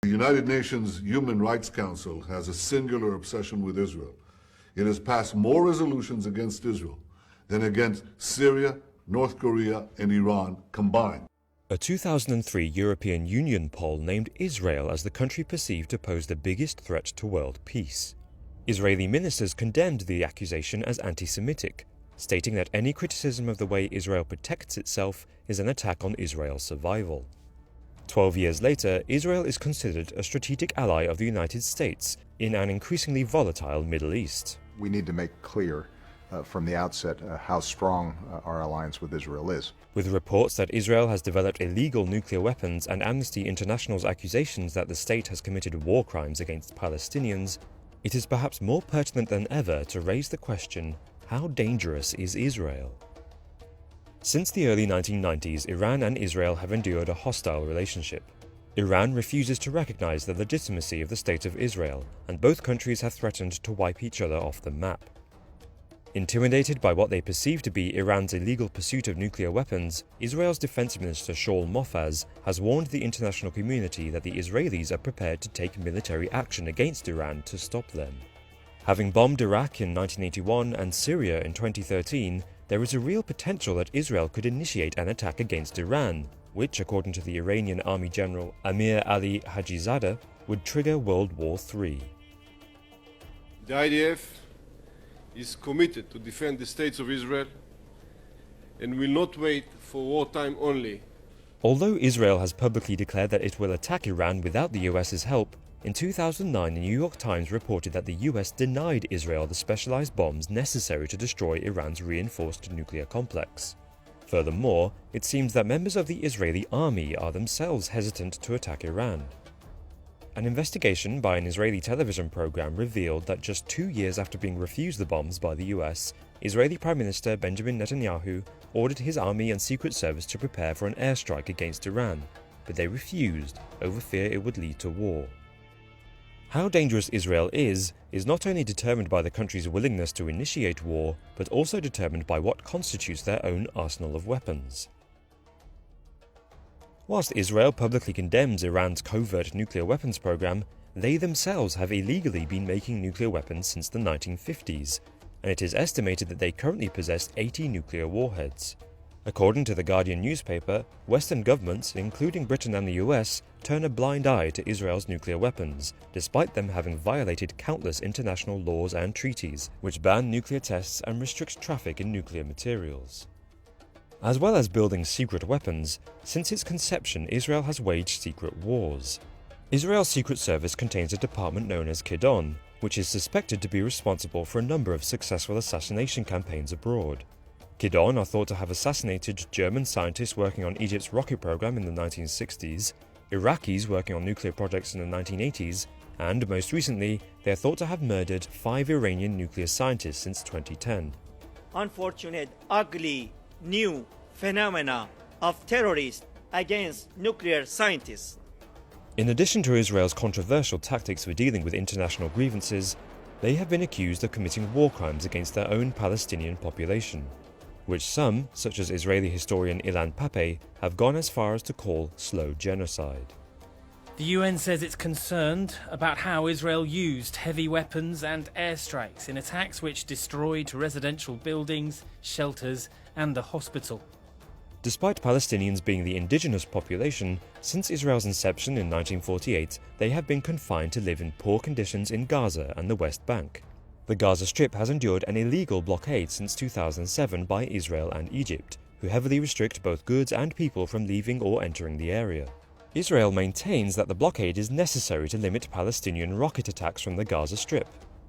The United Nations Human Rights Council has a singular obsession with Israel. It has passed more resolutions against Israel than against Syria, North Korea, and Iran combined. A 2003 European Union poll named Israel as the country perceived to pose the biggest threat to world peace. Israeli ministers condemned the accusation as anti-Semitic, stating that any criticism of the way Israel protects itself is an attack on Israel's survival. 12 years later, Israel is considered a strategic ally of the United States in an increasingly volatile Middle East. We need to make clear from the outset how strong our alliance with Israel is. With reports that Israel has developed illegal nuclear weapons and Amnesty International's accusations that the state has committed war crimes against Palestinians, it is perhaps more pertinent than ever to raise the question, how dangerous is Israel? Since the early 1990s, Iran and Israel have endured a hostile relationship. Iran refuses to recognize the legitimacy of the State of Israel, and both countries have threatened to wipe each other off the map. Intimidated by what they perceive to be Iran's illegal pursuit of nuclear weapons, Israel's Defense Minister Shaul Mofaz has warned the international community that the Israelis are prepared to take military action against Iran to stop them. Having bombed Iraq in 1981 and Syria in 2013, there is a real potential that Israel could initiate an attack against Iran, which, according to the Iranian Army General Amir Ali Hajizadeh, would trigger World War III. The IDF is committed to defend the states of Israel and will not wait for wartime only. Although Israel has publicly declared that it will attack Iran without the US's help, in 2009 the New York Times reported that the US denied Israel the specialized bombs necessary to destroy Iran's reinforced nuclear complex. Furthermore, it seems that members of the Israeli army are themselves hesitant to attack Iran. An investigation by an Israeli television program revealed that just 2 years after being refused the bombs by the US, Israeli Prime Minister Benjamin Netanyahu ordered his army and secret service to prepare for an airstrike against Iran, but they refused over fear it would lead to war. How dangerous Israel is not only determined by the country's willingness to initiate war, but also determined by what constitutes their own arsenal of weapons. Whilst Israel publicly condemns Iran's covert nuclear weapons program, they themselves have illegally been making nuclear weapons since the 1950s, and it is estimated that they currently possess 80 nuclear warheads. According to the Guardian newspaper, Western governments, including Britain and the US, turn a blind eye to Israel's nuclear weapons, despite them having violated countless international laws and treaties, which ban nuclear tests and restrict traffic in nuclear materials. As well as building secret weapons, since its conception Israel has waged secret wars. Israel's Secret Service contains a department known as Kidon, which is suspected to be responsible for a number of successful assassination campaigns abroad. Kidon are thought to have assassinated German scientists working on Egypt's rocket program in the 1960s, Iraqis working on nuclear projects in the 1980s, and most recently, they are thought to have murdered 5 Iranian nuclear scientists since 2010. Unfortunate, ugly, new phenomena of terrorists against nuclear scientists. In addition to Israel's controversial tactics for dealing with international grievances, they have been accused of committing war crimes against their own Palestinian population, which some, such as Israeli historian Ilan Pappé, have gone as far as to call slow genocide. The UN says it's concerned about how Israel used heavy weapons and airstrikes in attacks which destroyed residential buildings, shelters and the hospital. Despite Palestinians being the indigenous population, since Israel's inception in 1948, they have been confined to live in poor conditions in Gaza and the West Bank. The Gaza Strip has endured an illegal blockade since 2007 by Israel and Egypt, who heavily restrict both goods and people from leaving or entering the area. Israel maintains that the blockade is necessary to limit Palestinian rocket attacks from the Gaza Strip.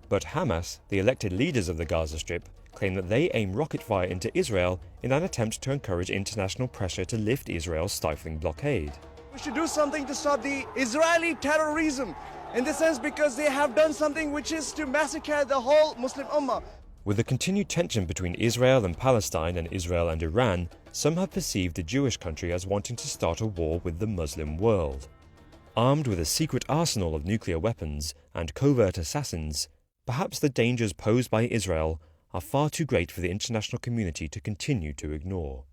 But Hamas, the elected leaders of the Gaza Strip, claim that they aim rocket fire into Israel in an attempt to encourage international pressure to lift Israel's stifling blockade. We should do something to stop the Israeli terrorism, in the sense because they have done something which is to massacre the whole Muslim Ummah. With the continued tension between Israel and Palestine and Israel and Iran, some have perceived the Jewish country as wanting to start a war with the Muslim world. Armed with a secret arsenal of nuclear weapons and covert assassins, perhaps the dangers posed by Israel are far too great for the international community to continue to ignore.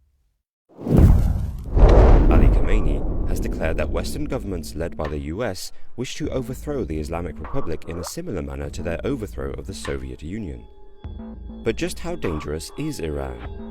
Ali Khamenei, has declared that Western governments led by the US wish to overthrow the Islamic Republic in a similar manner to their overthrow of the Soviet Union. But just how dangerous is Iran?